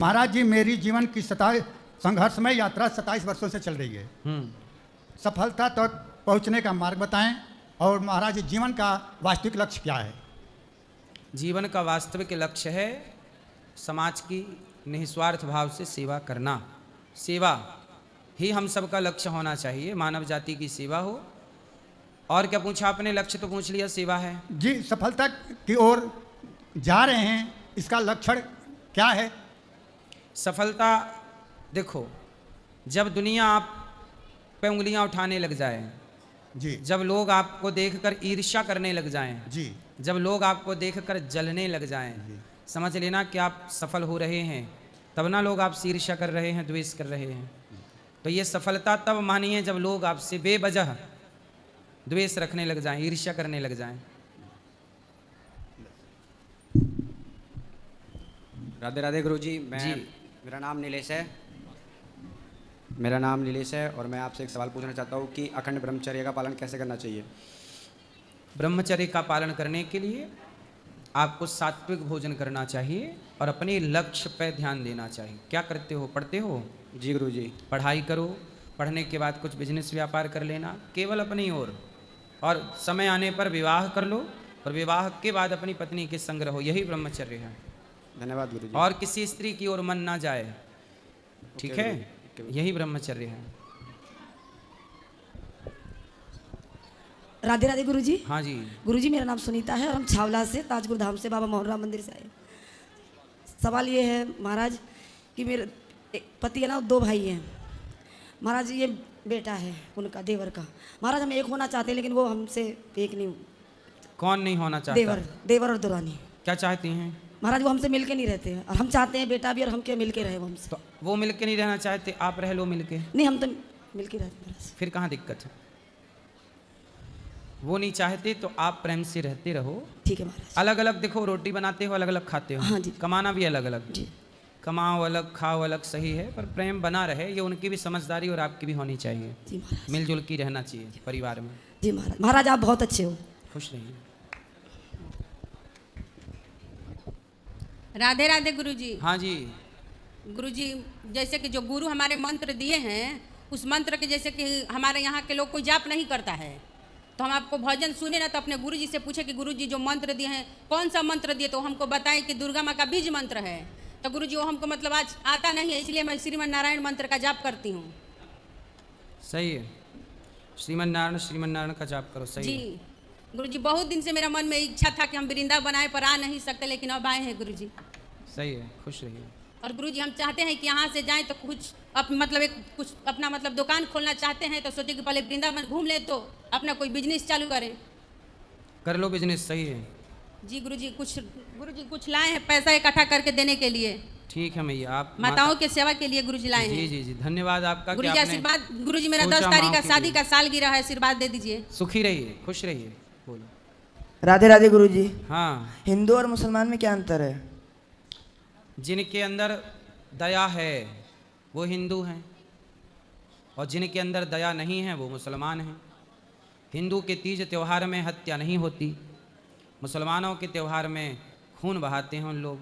महाराज जी, मेरी जीवन की संघर्षमय यात्रा 27 वर्षों से चल रही है। सफलता तक पहुंचने का मार्ग बताएं, और महाराज जी जीवन का वास्तविक लक्ष्य क्या है? जीवन का वास्तविक लक्ष्य है समाज की निस्वार्थ भाव से सेवा करना। सेवा ही हम सबका लक्ष्य होना चाहिए, मानव जाति की सेवा हो। और क्या पूछा आपने? लक्ष्य तो पूछ लिया, सेवा है जी। सफलता की ओर जा रहे हैं, इसका लक्षण क्या है? सफलता देखो, जब दुनिया आप पे उंगलियां उठाने लग जाए जी, जब लोग आपको देखकर ईर्ष्या करने लग जाएं जी, जब लोग आपको देखकर जलने लग जाएं, समझ लेना कि आप सफल हो रहे हैं। तब ना लोग आपसे ईर्ष्या कर रहे हैं, द्वेष कर रहे हैं। तो ये सफलता तब मानिए जब लोग आपसे बेवजह द्वेष रखने लग जाएं, ईर्ष्या करने लग जाएं। राधे राधे गुरुजी। मेरा नाम नीलेश है और मैं आपसे एक सवाल पूछना चाहता हूँ कि अखंड ब्रह्मचर्य का पालन कैसे करना चाहिए? ब्रह्मचर्य का पालन करने के लिए आपको सात्विक भोजन करना चाहिए और अपने लक्ष्य पर ध्यान देना चाहिए। क्या करते हो? पढ़ते हो? जी गुरुजी। पढ़ाई करो, पढ़ने के बाद कुछ बिजनेस व्यापार कर लेना केवल अपनी ओर, और समय आने पर विवाह कर लो, और विवाह के बाद अपनी पत्नी के संग रहो। यही ब्रह्मचर्य है। धन्यवाद गुरुजी। और किसी स्त्री की ओर मन ना जाए, ठीक है? यही ब्रह्मचर्य है। राधे राधे गुरुजी। हाँ जी। गुरुजी, मेरा नाम सुनीता है और हम छावला से, ताजपुर धाम से, बाबा मोहन राम मंदिर से आए। सवाल ये है महाराज कि मेरे पति है ना, 2 भाई हैं महाराज। ये बेटा है उनका, देवर का। महाराज हम एक होना चाहते हैं, लेकिन वो हमसे एक नहीं। कौन नहीं होना चाहता? देवर और दुरानी। क्या चाहती हैं? महाराज वो हमसे मिलके नहीं रहते हैं, और हम चाहते हैं बेटा भी और हम क्या मिलके रहे वो हमसे। तो वो मिलके नहीं रहना चाहते, आप रह लो मिलके। नहीं, हम तो मिलके रहते हैं महाराज। फिर कहाँ दिक्कत है? वो नहीं चाहते तो आप प्रेम से रहते रहो। ठीक है महाराज। अलग अलग देखो, रोटी बनाते हो, अलग अलग खाते हो। हाँ जी। कमाना भी अलग अलग जी। कमाओ अलग, खाओ अलग, सही है, पर प्रेम बना रहे। ये उनकी भी समझदारी और आपकी भी होनी चाहिए। जी महाराज। मिलजुल की रहना चाहिए परिवार में। जी महाराज। महाराज आप बहुत अच्छे हो। खुश रहिए। राधे राधे गुरुजी। हाँ जी। गुरुजी, जैसे कि जो गुरु हमारे मंत्र दिए हैं, उस मंत्र के जैसे कि हमारे यहाँ के लोग कोई जाप नहीं करता है, तो हम आपको भजन सुने ना, तो अपने गुरुजी से पूछे कि गुरुजी जो मंत्र दिए हैं कौन सा मंत्र दिए, तो हमको बताएं कि दुर्गा माँ का बीज मंत्र है। तो गुरुजी वो हमको मतलब आज आता नहीं है, इसलिए मैं श्रीमन नारायण मंत्र का जाप करती हूँ। सही है, श्रीमन नारायण का जाप करो। सही जी है। गुरुजी, बहुत दिन से मेरा मन में इच्छा था कि हम वृंदावन बनाए, पर आ नहीं सकते, लेकिन अब आए हैं गुरुजी। सही है, खुश रहिए। और गुरुजी हम चाहते हैं कि यहाँ से जाएं तो कुछ कुछ अपना मतलब दुकान खोलना चाहते हैं, तो सोचे कि पहले वृंदावन घूम ले तो अपना कोई बिजनेस चालू करें। कर लो बिजनेस। सही है जी गुरुजी, कुछ लाए हैं पैसा इकट्ठा करके देने के लिए। ठीक है मैया, आप माताओं के सेवा के लिए गुरुजी लाए हैं। जी जी जी, धन्यवाद आपका। गुरुजी आशीर्वाद। गुरुजी मेरा 10 सोचा तारीख का माँ शादी के का सालगिरह है, आशीर्वाद दे दीजिए। सुखी रहिए, खुश रहिए। बोलो। राधे राधे गुरुजी। हाँ। हिंदू और मुसलमान में क्या अंतर है? जिनके अंदर दया है वो हिंदू हैं, और जिनके अंदर दया नहीं है वो मुसलमान हैं। हिंदू के तीज त्यौहार में हत्या नहीं होती, मुसलमानों के त्यौहार में खून बहाते हैं उन लोग।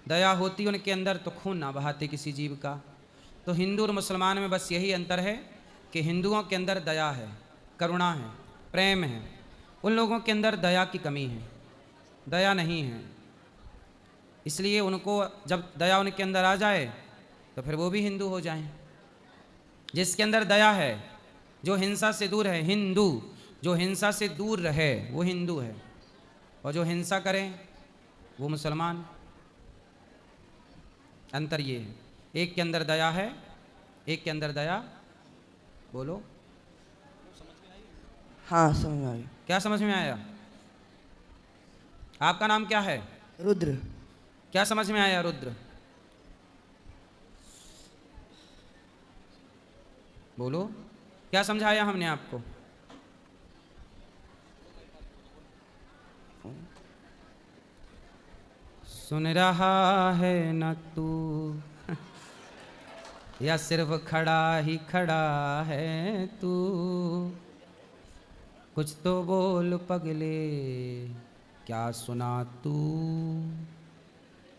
दया होती उनके अंदर तो खून ना बहाते किसी जीव का। तो हिंदू और मुसलमान में बस यही अंतर है कि हिंदुओं के अंदर दया है, करुणा है, प्रेम है। उन लोगों के अंदर दया की कमी है, दया नहीं है। इसलिए उनको जब दया उनके अंदर आ जाए तो फिर वो भी हिंदू हो जाएं। जिसके अंदर दया है, जो हिंसा से दूर है, हिंदू जो हिंसा से दूर रहे वो हिंदू है, और जो हिंसा करे वो मुसलमान। अंतर ये है, एक के अंदर दया है, एक के अंदर दया। बोलो। हाँ समझ में आ गई। क्या समझ में आया? आपका नाम क्या है? रुद्र। क्या समझ में आया रुद्र? बोलो, क्या समझाया हमने आपको? सुन रहा है न तू, या सिर्फ खड़ा ही खड़ा है तू? कुछ तो बोल पगले, क्या सुना तू?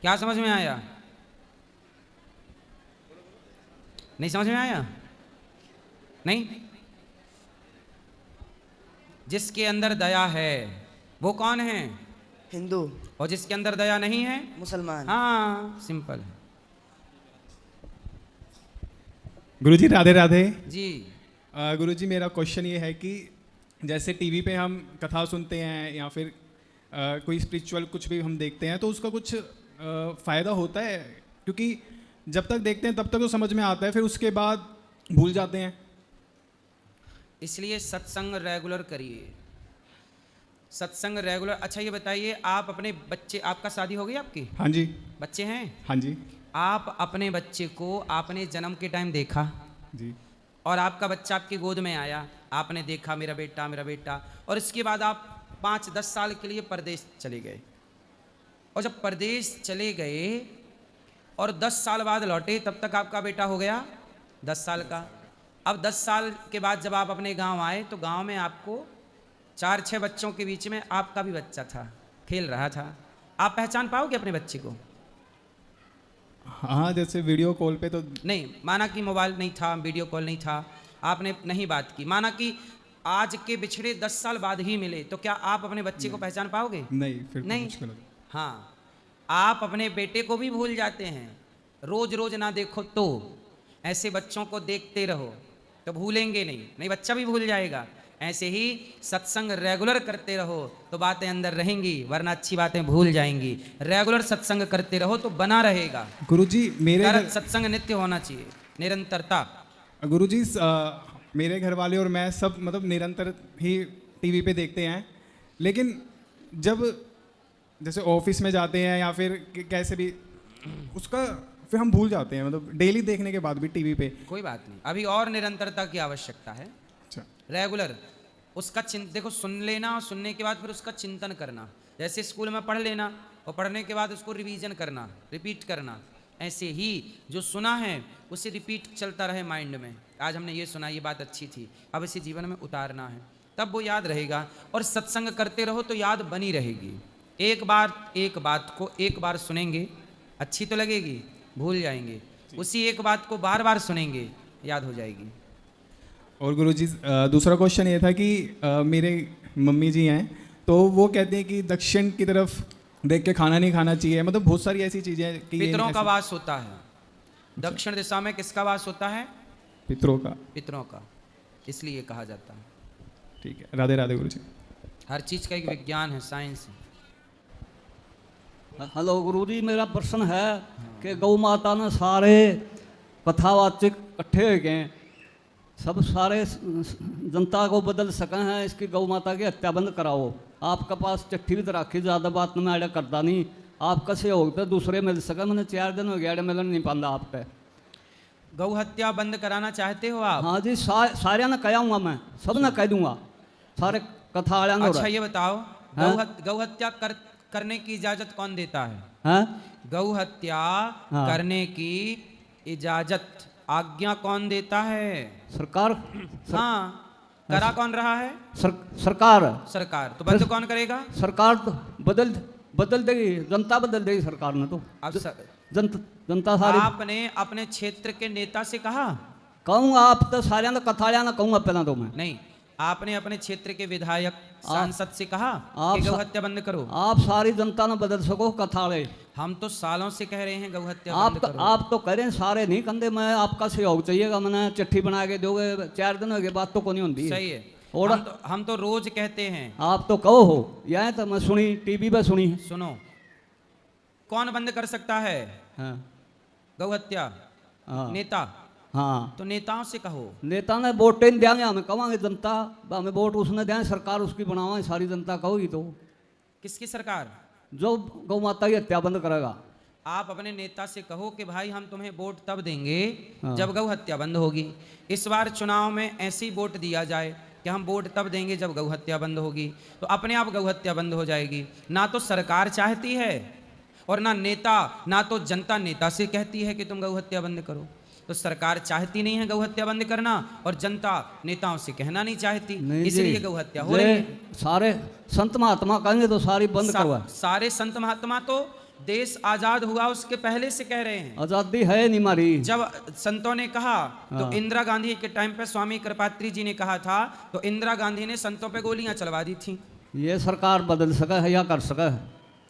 क्या समझ में आया? नहीं समझ में आया? नहीं? जिसके अंदर दया है वो कौन है? हिंदू। और जिसके अंदर दया नहीं है? मुसलमान। हाँ, सिंपल है। गुरुजी राधे राधे। जी। गुरुजी मेरा क्वेश्चन ये है कि जैसे टीवी पे हम कथा सुनते हैं या फिर कोई स्पिरिचुअल कुछ भी हम देखते हैं तो उसका कुछ फ़ायदा होता है? क्योंकि जब तक देखते हैं तब तक तो समझ में आता है, फिर उसके बाद भूल जाते हैं। इसलिए सत्संग रेगुलर करिए, सत्संग रेगुलर। अच्छा ये बताइए, आप अपने बच्चे, आपका शादी हो गई आपकी? हाँ जी। बच्चे हैं? हाँ जी। आप अपने बच्चे को आपने जन्म के टाइम देखा जी। और आपका बच्चा आपकी गोद में आया, आपने देखा मेरा बेटा मेरा बेटा, और इसके बाद आप 5-10 साल के लिए परदेश चले गए, और जब परदेश चले गए और 10 साल बाद लौटे, तब तक आपका बेटा हो गया 10 साल का। अब 10 साल के बाद जब आप अपने गांव आए तो गांव में आपको 4-6 बच्चों के बीच में आपका भी बच्चा था, खेल रहा था। आप पहचान पाओगे अपने बच्चे को? हाँ, जैसे वीडियो कॉल पे तो नहीं, माना कि मोबाइल नहीं था, वीडियो कॉल नहीं था, आपने नहीं बात की, माना कि आज के बिछड़े 10 साल बाद ही मिले, तो क्या आप अपने बच्चे को पहचान पाओगे? नहीं, फिर तो नहीं। मुश्किल होगा। हाँ, आप अपने बेटे को भी भूल जाते हैं, रोज रोज ना देखो तो। ऐसे बच्चों को देखते रहो तो भूलेंगे नहीं, नहीं बच्चा भी भूल जाएगा। ऐसे ही सत्संग रेगुलर करते रहो तो बातें अंदर रहेंगी, वरना अच्छी बातें भूल जाएंगी। रेगुलर सत्संग करते रहो तो बना रहेगा। गुरुजी सत्संग नित्य होना चाहिए, निरंतरता। गुरुजी मेरे घर वाले और मैं सब मतलब निरंतर ही टीवी पे देखते हैं, लेकिन जब जैसे ऑफिस में जाते हैं या फिर कैसे भी उसका फिर हम भूल जाते हैं, मतलब डेली देखने के बाद भी टीवी पे। कोई बात नहीं, अभी और निरंतरता की आवश्यकता है। अच्छा। रेगुलर उसका देखो, सुन लेना और सुनने के बाद फिर उसका चिंतन करना। जैसे स्कूल में पढ़ लेना और पढ़ने के बाद उसको रिवीजन करना, रिपीट करना। ऐसे ही जो सुना है उसे रिपीट चलता रहे माइंड में। आज हमने ये सुना, ये बात अच्छी थी, अब इसे जीवन में उतारना है, तब वो याद रहेगा। और सत्संग करते रहो तो याद बनी रहेगी। एक बात को एक बार सुनेंगे, अच्छी तो लगेगी, भूल जाएंगे। उसी एक बात को बार बार सुनेंगे, याद हो जाएगी। और गुरुजी दूसरा क्वेश्चन ये था कि मेरे मम्मी जी हैं तो वो कहते हैं कि दक्षिण की तरफ देख के खाना नहीं खाना चाहिए, मतलब बहुत सारी ऐसी चीज़ें कि पितरों का वास होता है। दक्षिण दिशा में किसका वास होता है? पितरों का। पितरों का, इसलिए कहा जाता है। ठीक है, राधे राधे गुरुजी। हर चीज़ का एक विज्ञान है, साइंस है। हेलो गुरुजी, मेरा प्रश्न है कि गौ माता ने सारे कथावाचक इकट्ठे हो गए, सब सारे जनता को बदल सके हैं, इसकी गौ माता की हत्या बंद कराओ। आपके पास चिट्ठी भी तो रखी, ज़्यादा बात में अड़ा करता नहीं, आपका सहयोग तो दूसरे मिल सके। मैंने 4 दिन हो गया मिलन नहीं पाता आप पे। गौ हत्या बंद कराना चाहते हो आप? हाँ जी, सारे ने कहा हूँ मैं, सब ने कह दूंगा, सारे कथा वाले। अच्छा ये बताओ, गौ हत्या करने की इजाजत कौन देता है? हाँ? गौ हत्या हाँ। करने की इजाजत, आज्ञा कौन देता है? सरकार। हाँ, करा कौन रहा है? सरकार। सरकार। तो बंद कौन करेगा? सरकार तो बदल देगी, जनता बदल देगी सरकार ने तो। अब जनता सारी। आपने अपने क्षेत्र के नेता से कहा? कहूँगा, आप तो सारे ने कथा ना कहूँगा पहला तो मैं। नहीं, आपने अपने क्षेत्र के विधायक सांसद से कहा आप कि गौ हत्या बंद करो? आप सारी जनता ने बदल सको कथा ले। हम तो सालों से कह रहे हैं गौ हत्या बंद करो। आप तो कह रहे हैं, सारे नहीं कंधे। मैं आपका सहयोग चाहिएगा, मैंने चिट्ठी बना के दोगे, 4 दिन हो गए, बात तो को नहीं होती। सही है। और हम तो रोज कहते हैं। आप तो कहो हो, यह तो मैं सुनी, टीवी पे सुनी है। सुनो, कौन बंद कर सकता है हाँ। गौ हत्या? हाँ। नेता। हाँ, तो नेताओं से कहो। नेता ने वोट नहीं देंगे, हमें कहेंगे जनता हमें वोट उसने दें, सरकार उसकी बनावे, सारी जनता कहोगी तो। किसकी सरकार? जो गौ माता की हत्या बंद करेगा। आप अपने नेता से कहो कि भाई हम तुम्हें वोट तब देंगे हाँ। जब गौ हत्या बंद होगी। इस बार चुनाव में ऐसी वोट दिया जाए कि हम वोट तब देंगे जब गौ हत्या बंद होगी, तो अपने आप गौ हत्या बंद हो जाएगी। ना तो सरकार चाहती है और ना नेता, ना तो जनता नेता से कहती है कि तुम गौ हत्या बंद करो। तो सरकार चाहती नहीं है गौ हत्या बंद करना और जनता नेताओं से कहना नहीं चाहती, इसलिए गौ हत्या हो रही है। सारे संत महात्मा कहेंगे तो सारी बंद करवा। सारे संत महात्मा तो देश आजाद हुआ उसके पहले से कह रहे हैं। आज़ादी है नहीं हमारी। जब संतों ने कहा तो हाँ। इंदिरा गांधी के टाइम पे स्वामी कृपात्री जी ने कहा था तो इंदिरा गांधी ने संतों पे गोलियां चलवा दी थी। ये सरकार बदल सका है या कर सका है?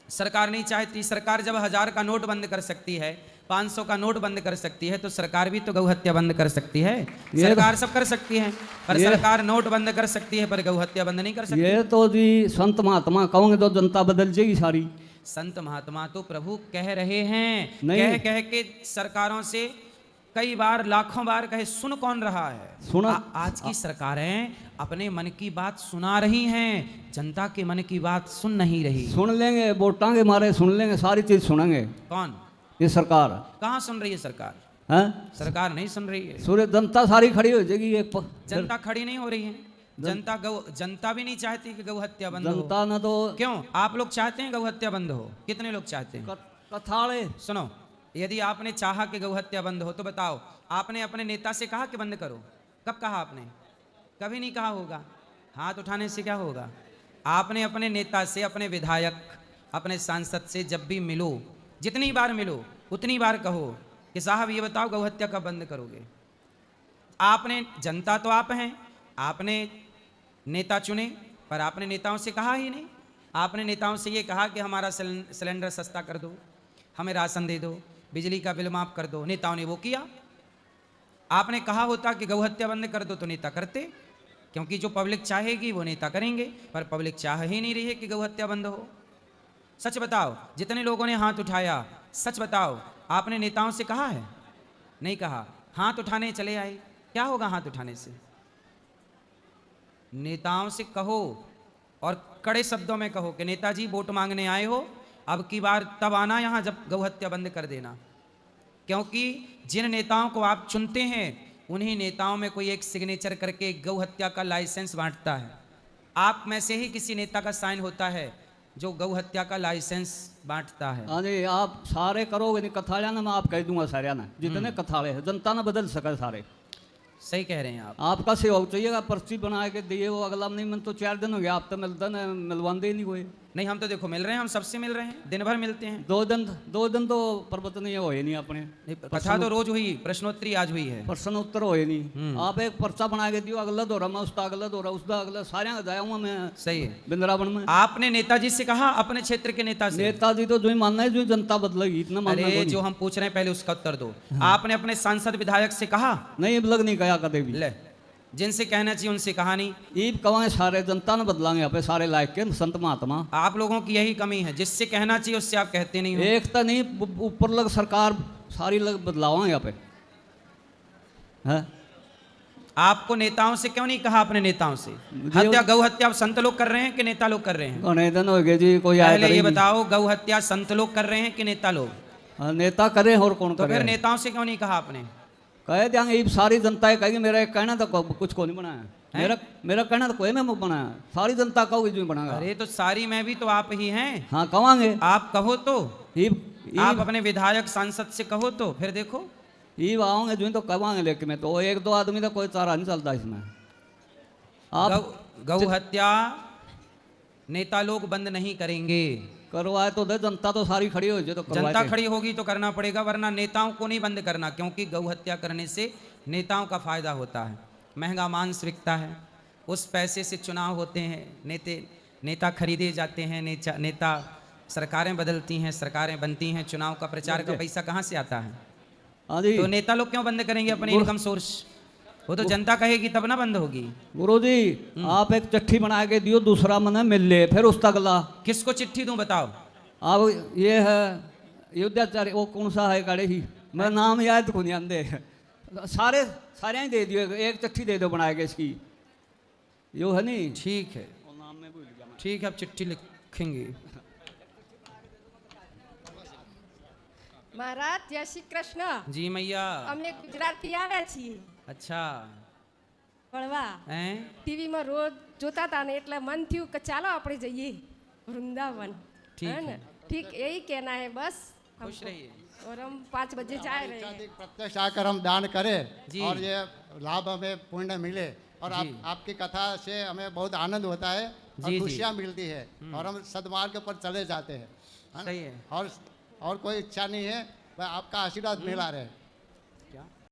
सरकार नहीं चाहती। सरकार जब 1000 का नोट बंद कर सकती है, 500 का नोट बंद कर सकती है, तो सरकार भी तो गौ हत्या बंद कर सकती है। सरकार सब कर सकती है, पर सरकार नोट बंद कर सकती है पर गौ हत्या बंद नहीं कर सकती। ये तो जी संत महात्मा कहोगे तो जनता बदल जाएगी सारी। संत महात्मा तो प्रभु कह रहे हैं, नहीं। कह कह के सरकारों से कई बार लाखों बार कहे, सुन कौन रहा है? सुना। आज की सरकारें अपने मन की बात सुना रही हैं, जनता के मन की बात सुन नहीं रही। सुन लेंगे, वोटां के मारे सुन लेंगे, सारी चीज सुनेंगे। कौन? ये सरकार कहाँ सुन रही है सरकार? है सरकार नहीं सुन रही है। सूर्य जनता सारी खड़ी हो जाएगी। एक जनता खड़ी नहीं हो रही है। जनता भी नहीं चाहती कि गौ हत्या बंद हो। जनता न तो क्यों? आप लोग चाहते हैं गौ हत्या बंद हो? कितने लोग चाहते हैं? कथाड़े सुनो, यदि आपने चाहा कि गौ हत्या बंद हो तो बताओ, आपने अपने नेता से कहा कि बंद करो? कब कहा आपने? कभी नहीं कहा होगा। हाथ उठाने से क्या होगा? आपने अपने नेता से, अपने विधायक, अपने सांसद से जब भी मिलो, जितनी बार मिलो उतनी बार कहो कि साहब ये बताओ गौ हत्या कब बंद करोगे? आपने, जनता तो आप हैं, आपने नेता चुने, पर आपने नेताओं से कहा ही नहीं। आपने नेताओं से ये कहा कि हमारा सिलेंडर सस्ता कर दो, हमें राशन दे दो, बिजली का बिल माफ कर दो। नेताओं ने वो किया। आपने कहा होता कि गौ हत्या बंद कर दो तो नेता करते, क्योंकि जो पब्लिक चाहेगी वो नेता करेंगे, पर पब्लिक चाह ही नहीं रही है कि गौ हत्या बंद हो। सच बताओ, जितने लोगों ने हाथ उठाया, सच बताओ, आपने नेताओं से कहा है? नहीं कहा। हाथ उठाने चले आए, क्या होगा हाथ उठाने से? नेताओं से कहो और कड़े शब्दों में कहो कि नेताजी वोट मांगने आए हो, अब की बार तब आना यहाँ जब गौ हत्या बंद कर देना। क्योंकि जिन नेताओं को आप चुनते हैं उन्हीं नेताओं में कोई एक सिग्नेचर करके गौ हत्या का लाइसेंस बांटता है। आप में से ही किसी नेता का साइन होता है जो गौ हत्या का लाइसेंस बांटता है। अरे आप सारे करोगे नहीं, कथाड़िया ना मैं आप कह दूंगा सारे ना, जितने कथाड़े हैं जनता ना बदल सके सारे। सही कह रहे हैं आप। आपका सेवक चाहिएगा, पर्ची बना के दिए वो अगला नहीं। मन तो 4 दिन हो गया, आप तो मिलता ना, मिलवाते ही नहीं कोई। नहीं, हम तो देखो मिल रहे हैं, हम सबसे मिल रहे हैं, दिन भर मिलते हैं। 2 दिन तो पर्वत नहीं हो नहीं अपने। कथा तो रोज हुई, प्रश्नोत्तरी आज हुई है, प्रश्न उत्तर हो नहीं। आप एक पर्चा बना के दियो, अगला दौरा मैं उसका, अगला दौरा उसका, अगला सारे जाया हूँ मैं। सही है। वृंदावन में आपने नेताजी से कहा, अपने क्षेत्र के नेता से? नेताजी तो जो ही मानना है, जो जनता बदलेगी इतना मानना। अरे जो हम पूछ रहे हैं पहले उसका उत्तर दो। आपने अपने सांसद विधायक से कहा? नहीं, बलग नहीं कहा कदे भी। ले, जिनसे कहना चाहिए उनसे कहा नहीं। ईब कवाए सारे जनता ने बदलांगे यहाँ पे सारे लायक के संत महात्मा। आप लोगों की यही कमी है, जिससे कहना चाहिए उससे आप कहते नहीं हो। एक तो नहीं, ऊपर लग सरकार सारी लग बदलावा यहाँ पे है। आपको नेताओं से क्यों नहीं कहा? अपने नेताओं से हत्या, गौ हत्या संत लोग कर रहे हैं कि नेता लोग कर रहे हैं? नहीं दिन हो गए जी, कोई आया पहले ये बताओ, गौ हत्या संत लोग कर रहे हैं कि नेता लोग? नेता करे और कौन तो करे? फिर नेताओं से क्यों नहीं कहा आपने? कह देंगे ईब सारी जनता है कहेगी मेरा एक कहना तो कुछ को नहीं बनाया, मेरा कहना तो कोई मैं बनाया, सारी जनता कहोगी जो बनाया। अरे तो सारी में भी तो आप ही हैं। हाँ कहेंगे, आप कहो तो। आप ईब अपने विधायक सांसद से कहो तो फिर देखो। ईब आओगे जो तो कहेंगे, लेकिन मैं तो 1-2 आदमी तो कोई चारा नहीं चलता इसमें। आप गौ हत्या नेता लोग बंद नहीं करेंगे। करवाए तो दे, जनता तो सारी खड़ी हो जाए तो जनता खड़ी होगी तो करना पड़ेगा, वरना नेताओं को नहीं बंद करना, क्योंकि गौ हत्या करने से नेताओं का फायदा होता है। महंगा मांस बिकता है, उस पैसे से चुनाव होते हैं, नेता खरीदे जाते हैं, नेता सरकारें बदलती हैं, सरकारें बनती हैं, चुनाव का प्रचार का पैसा कहाँ से आता है? तो नेता लोग क्यों बंद करेंगे अपने इनकम सोर्स? वो तो जनता कहेगी तब ना बंद होगी। गुरुजी आप एक चिट्ठी बना के दियो, दूसरा मन मिल ले, फिर उसका अगला। किसको चिट्ठी दूं बताओ? अब ये है युद्धाचार्य, वो कौन सा है गाड़ी ही, मेरा नाम याद को नहीं आते, सारे ही दे दियो, एक चिट्ठी दे दो बना के इसकी, यो है नहीं। ठीक है, ठीक है, अब चिट्ठी लिखेंगे। महाराज जय श्री कृष्ण। जी मैया। अમને ગુજરાતી આવે છે। अच्छा પડવા ટીવી માં રોજ જોતા હતા ને એટલે મન થયું કે ચાલો આપણે જઈએ વૃંદાवन। ठीक है, ठीक यही कहना है बस। खुश रहिए। और हम 5 बजे जा रहे हैं। प्रत्यक्ष आकर हम दान करें और ये लाभ हमें पुण्य मिले, और आपकी कथा से हमें बहुत आनंद होता है और खुशियाँ मिलती है, और हम सद्मार्ग पर चले जाते हैं। सही है। और और कोई इच्छा नहीं है, बस आपका आशीर्वाद मिला रहे। क्या